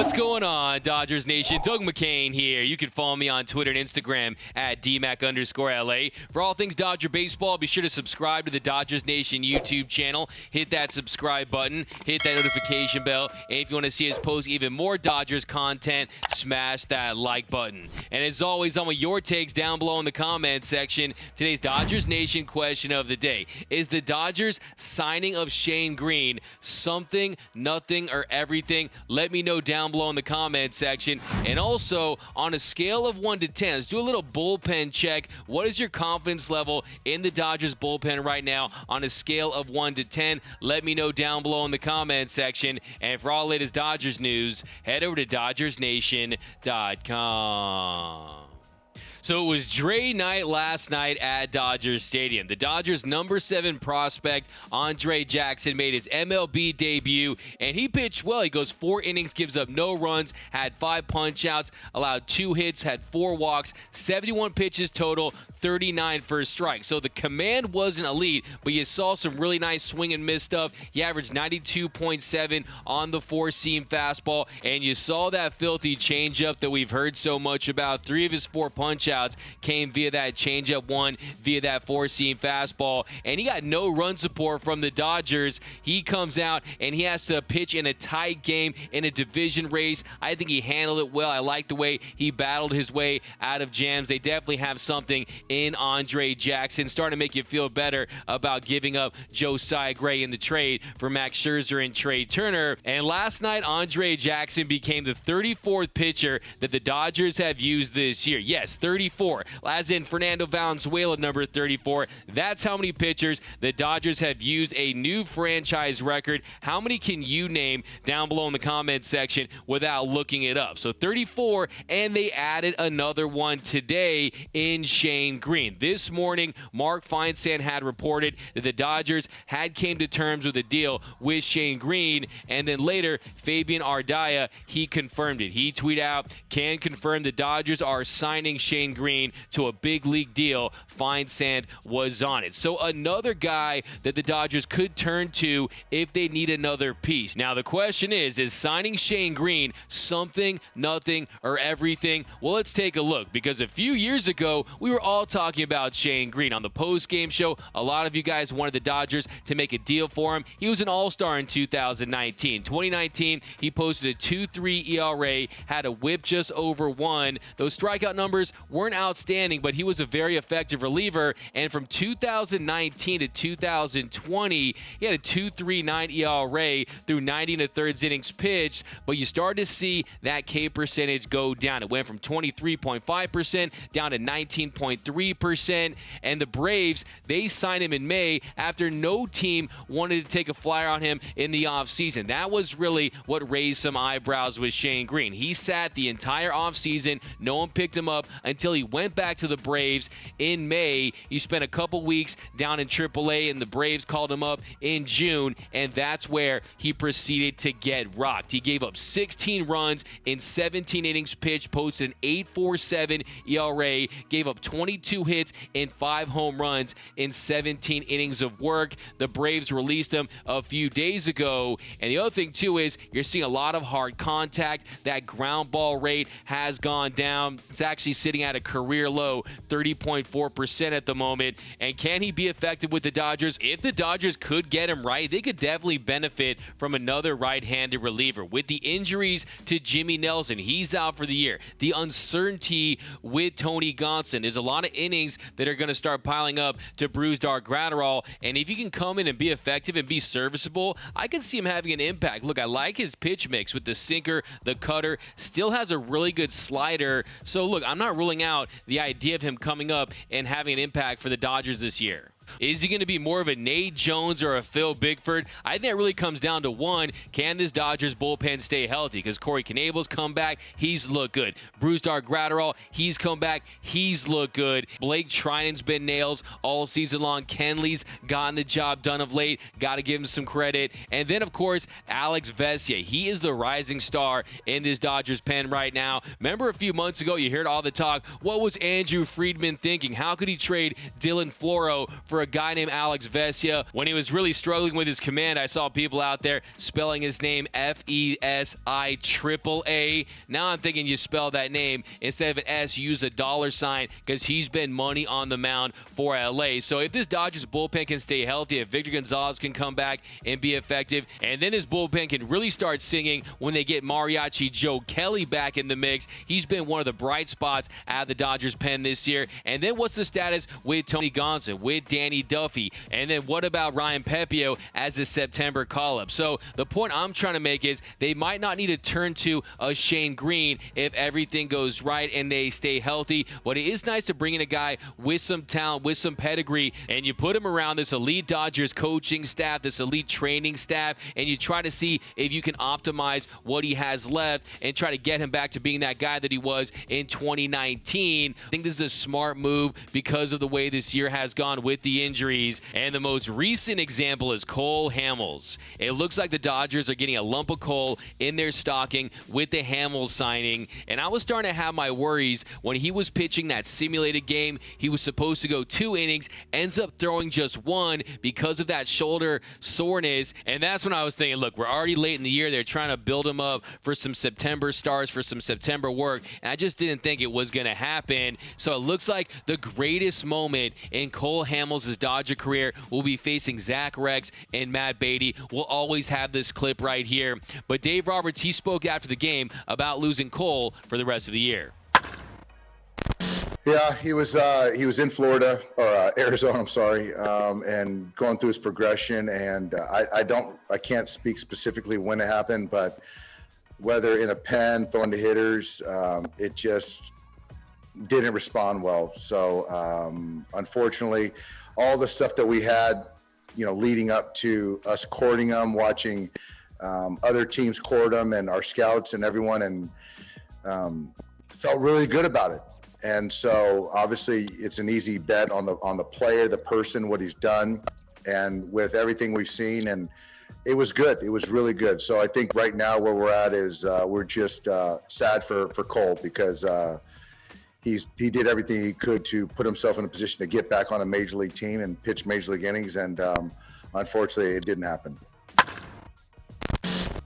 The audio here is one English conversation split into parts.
What's going on, Dodgers Nation? Doug McCain here. You can follow me on Twitter and Instagram at DMac_LA. For all things Dodger baseball, be sure to subscribe to the Dodgers Nation YouTube channel. Hit that subscribe button. Hit that notification bell. And if you want to see us post even more Dodgers content, smash that like button. And as always, I want your takes down below in the comments section. Today's Dodgers Nation question of the day: is the Dodgers signing of Shane Greene something, nothing, or everything? Let me know down below in the comments section. And also, on a scale of 1 to 10, let's do a little bullpen check. What is your confidence level in the Dodgers bullpen right now on a scale of 1 to 10? Let me know down below in the comments section. And for all latest Dodgers news, head over to DodgersNation.com. So it was Dre night last night at Dodgers Stadium. The Dodgers' number 7 prospect, Andre Jackson, made his MLB debut, and he pitched well. He goes 4 innings, gives up no runs, had 5 punch-outs, allowed 2 hits, had 4 walks, 71 pitches total, 39 first strikes. So the command wasn't elite, but you saw some really nice swing and miss stuff. He averaged 92.7 on the 4-seam fastball, and you saw that filthy changeup that we've heard so much about. 3 of his 4 punch-outs came via that changeup, 1 via that 4-seam fastball, and he got no run support from the Dodgers. He comes out and he has to pitch in a tight game in a division race. I think he handled it well. I like the way he battled his way out of jams. They definitely have something in Andre Jackson. Starting to make you feel better about giving up Josiah Gray in the trade for Max Scherzer and Trey Turner. And last night, Andre Jackson became the 34th pitcher that the Dodgers have used this year. Yes, 34, as in Fernando Valenzuela, number 34. That's how many pitchers the Dodgers have used, a new franchise record. How many can you name down below in the comment section without looking it up? So 34, and they added another one today in Shane Greene. This morning, Mark Feinsand had reported that the Dodgers had came to terms with a deal with Shane Greene, and then later, Fabian Ardaya, he confirmed it. He tweeted out, "Can confirm the Dodgers are signing Shane Greene to a big league deal." Feinsand was on it. So another guy that the Dodgers could turn to if they need another piece. Now the question is signing Shane Greene something, nothing, or everything? Well, let's take a look, because a few years ago, we were all talking about Shane Greene. On the post-game show, a lot of you guys wanted the Dodgers to make a deal for him. He was an all-star in 2019. 2019, he posted a 2.3 ERA, had a whip just over 1. Those strikeout numbers weren't outstanding, but he was a very effective reliever. And from 2019 to 2020, he had a 2.39 ERA through 90 1/3 innings pitched. But you started to see that K percentage go down. It went from 23.5% down to 19.3%. And the Braves, they signed him in May after no team wanted to take a flyer on him in the offseason. That was really what raised some eyebrows with Shane Greene. He sat the entire offseason. No one picked him up until he went back to the Braves in May. He spent a couple weeks down in AAA, and the Braves called him up in June, and that's where he proceeded to get rocked. He gave up 16 runs in 17 innings pitched, posted an 8.47 ERA, gave up 22 hits and 5 home runs in 17 innings of work. The Braves released him a few days ago, and the other thing too is you're seeing a lot of hard contact. That ground ball rate has gone down. It's actually sitting at a career low, 30.4% at the moment. And can he be effective with the Dodgers? If the Dodgers could get him right, they could definitely benefit from another right-handed reliever. With the injuries to Jimmy Nelson, he's out for the year. The uncertainty with Tony Gonsolin, there's a lot of innings that are going to start piling up to Brusdar Graterol. And if he can come in and be effective and be serviceable, I can see him having an impact. Look, I like his pitch mix with the sinker, the cutter, still has a really good slider. So look, I'm not ruling out the idea of him coming up and having an impact for the Dodgers this year. Is he going to be more of a Nate Jones or a Phil Bickford? I think that really comes down to one, can this Dodgers bullpen stay healthy? Because Corey Knebel's come back, he's looked good. Brusdar Graterol, he's come back, he's looked good. Blake Trinan's been nails all season long. Kenley's gotten the job done of late. Got to give him some credit. And then, of course, Alex Vesia. He is the rising star in this Dodgers pen right now. Remember a few months ago, you heard all the talk. What was Andrew Friedman thinking? How could he trade Dylan Floro for for a guy named Alex Vesia. When he was really struggling with his command, I saw people out there spelling his name Fesiaa. Now I'm thinking you spell that name instead of an S, you use a $sign, because he's been money on the mound for LA. So if this Dodgers bullpen can stay healthy, if Victor Gonzalez can come back and be effective, and then this bullpen can really start singing when they get Mariachi Joe Kelly back in the mix, he's been one of the bright spots out of the Dodgers pen this year. And then what's the status with Tony Gonsolin, with Danny Duffy, and then what about Ryan Pepiot as a September call-up? So the point I'm trying to make is they might not need to turn to a Shane Greene if everything goes right and they stay healthy, but it is nice to bring in a guy with some talent, with some pedigree, and you put him around this elite Dodgers coaching staff, this elite training staff, and you try to see if you can optimize what he has left and try to get him back to being that guy that he was in 2019. I think this is a smart move because of the way this year has gone with the injuries. And the most recent example is Cole Hamels. It looks like the Dodgers are getting a lump of coal in their stocking with the Hamels signing. And I was starting to have my worries when he was pitching that simulated game. He was supposed to go 2 innings, ends up throwing just 1 because of that shoulder soreness. And that's when I was thinking, look, we're already late in the year. They're trying to build him up for some September starts, for some September work. And I just didn't think it was going to happen. So it looks like the greatest moment in Cole Hamels' Dodger career will be facing Zach Rex and Matt Beatty. We'll always have this clip right here. But Dave Roberts, he spoke after the game about losing Cole for the rest of the year. Yeah, he was in Florida or Arizona, I'm sorry, and going through his progression. And I can't speak specifically when it happened, but whether in a pen, throwing to hitters, it just didn't respond well. So unfortunately, all the stuff that we had, leading up to us courting him, watching other teams court him, and our scouts and everyone, and felt really good about it. And so obviously it's an easy bet on the player, the person, what he's done, and with everything we've seen, and it was good. It was really good. So I think right now where we're at is we're just sad for Cole, because he did everything he could to put himself in a position to get back on a major league team and pitch major league innings, and unfortunately it didn't happen.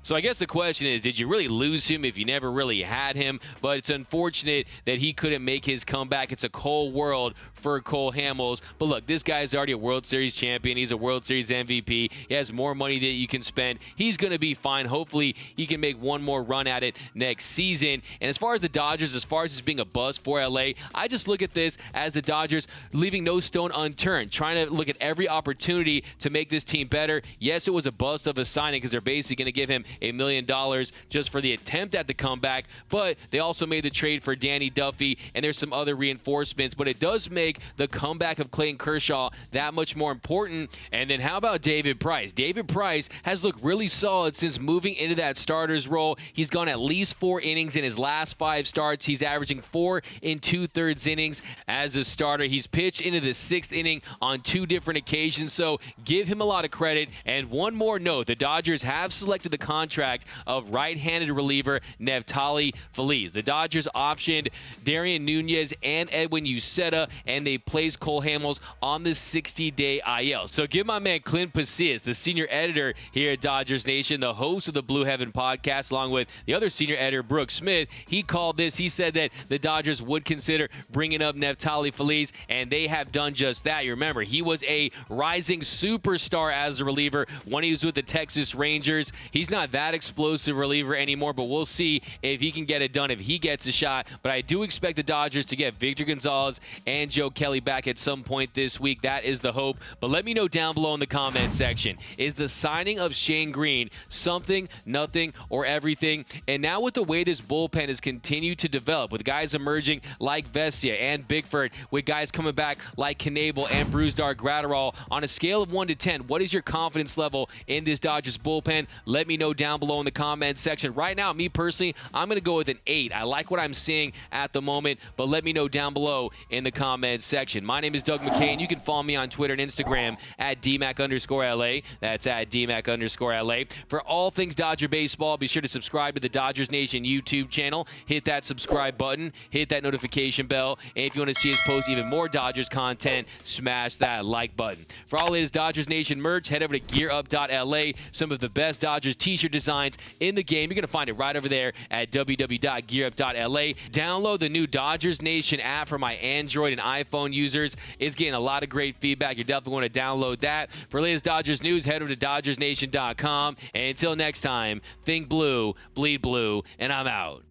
So I guess the question is, did you really lose him if you never really had him? But it's unfortunate that he couldn't make his comeback. It's a cold world for Cole Hamels. But look, this guy's already a World Series champion. He's a World Series MVP. He has more money that you can spend. He's going to be fine. Hopefully, he can make one more run at it next season. And as far as the Dodgers, as far as this being a bust for LA, I just look at this as the Dodgers leaving no stone unturned, trying to look at every opportunity to make this team better. Yes, it was a bust of a signing because they're basically going to give him $1 million just for the attempt at the comeback, but they also made the trade for Danny Duffy, and there's some other reinforcements, but it does make the comeback of Clayton Kershaw that much more important. And then how about David Price? David Price has looked really solid since moving into that starter's role. He's gone at least 4 innings in his last 5 starts. He's averaging 4 2/3 innings as a starter. He's pitched into the 6th inning on 2 different occasions, so give him a lot of credit. And one more note, the Dodgers have selected the contract of right-handed reliever Neftalí Féliz. The Dodgers optioned Darian Nunez and Edwin Uceta, and they placed Cole Hamels on the 60-day IL. So give my man Clint Pasillas, the senior editor here at Dodgers Nation, the host of the Blue Heaven podcast, along with the other senior editor, Brooke Smith. He called this. He said that the Dodgers would consider bringing up Neftalí Féliz, and they have done just that. You remember, he was a rising superstar as a reliever when he was with the Texas Rangers. He's not that explosive reliever anymore, but we'll see if he can get it done, if he gets a shot. But I do expect the Dodgers to get Victor Gonzalez and Joe Kelly back at some point this week. That is the hope. But let me know down below in the comment section, is the signing of Shane Greene something, nothing, or everything? And now with the way this bullpen has continued to develop, with guys emerging like Vesia and Bickford, with guys coming back like Knebel and Brusdar Gratterall, on a scale of 1 to 10, what is your confidence level in this Dodgers bullpen? Let me know down below in the comments section. Right now, me personally, I'm going to go with an 8. I like what I'm seeing at the moment, but let me know down below in the comments section. My name is Doug McCain. You can follow me on Twitter and Instagram at DMAC_LA. That's at DMAC_LA. For all things Dodger baseball, be sure to subscribe to the Dodgers Nation YouTube channel. Hit that subscribe button. Hit that notification bell. And if you want to see us post even more Dodgers content, smash that like button. For all latest Dodgers Nation merch, head over to gearup.la. Some of the best Dodgers t-shirt designs in the game. You're going to find it right over there at www.gearup.la. Download the new Dodgers Nation app for my Android and iPhone users. It's getting a lot of great feedback. You're definitely going to download that. For latest Dodgers news, head over to DodgersNation.com. And until next time, think blue, bleed blue, and I'm out.